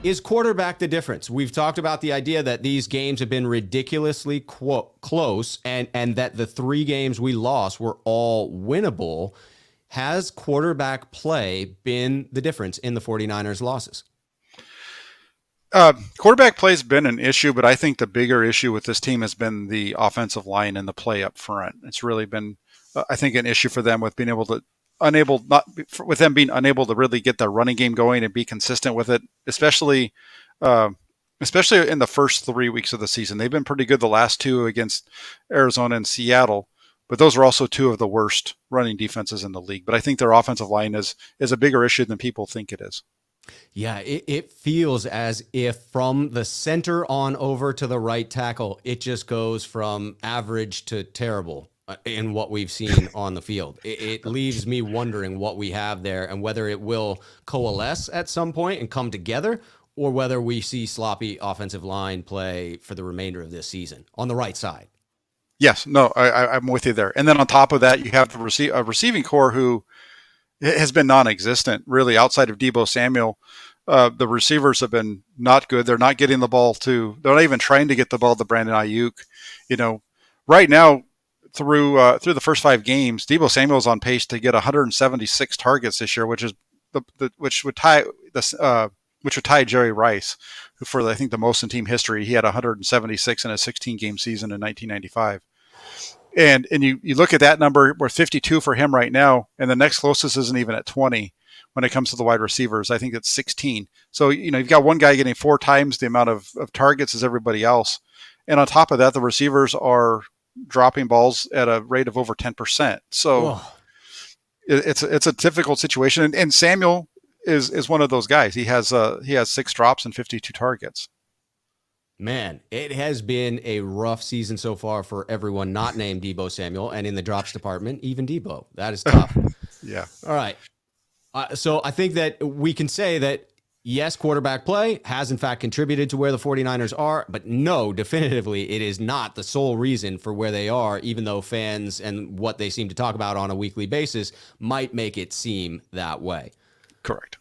Is quarterback the difference? We've talked about the idea that these games have been ridiculously close and that the 3 games we lost were all winnable. Has quarterback play been the difference in the 49ers losses? Quarterback play has been an issue, but I think the bigger issue with this team has been the offensive line and the play up front. It's really been, I think, an issue for them with being able to with them being unable to really get their running game going and be consistent with it, especially uh, especially in the first 3 weeks of the season. They've been pretty good the last 2 against Arizona and Seattle, but those are also 2 of the worst running defenses in the league. But I think their offensive line is a bigger issue than people think it is. Yeah, it feels as if from the center on over to the right tackle, it just goes from average to terrible in what we've seen on the field. It leaves me wondering what we have there and whether it will coalesce at some point and come together, or whether we see sloppy offensive line play for the remainder of this season on the right side. Yes, no, I'm with you there. And then on top of that, you have the receiving core who has been non-existent, really, outside of Deebo Samuel. The receivers have been not good. They're not getting the ball they're not even trying to get the ball to Brandon Ayuk. Right now, through the first 5 games, Deebo Samuel's on pace to get 176 targets this year, which is which would tie Jerry Rice, who for I think the most in team history. He had 176 in a 16-game season in 1995. And you look at that number, we're 52 for him right now, and the next closest isn't even at 20 when it comes to the wide receivers. I think it's 16. So, you've got one guy getting 4 times the amount of targets as everybody else. And on top of that, the receivers are dropping balls at a rate of over 10%. So it's a difficult situation. And Samuel is one of those guys. He has 6 drops and 52 targets. Man, it has been a rough season so far for everyone not named Deebo Samuel, and in the drops department, even Deebo. That is tough. Yeah. All right. So I think that we can say that, yes, quarterback play has in fact contributed to where the 49ers are, but no, definitively, it is not the sole reason for where they are, even though fans and what they seem to talk about on a weekly basis might make it seem that way. Correct.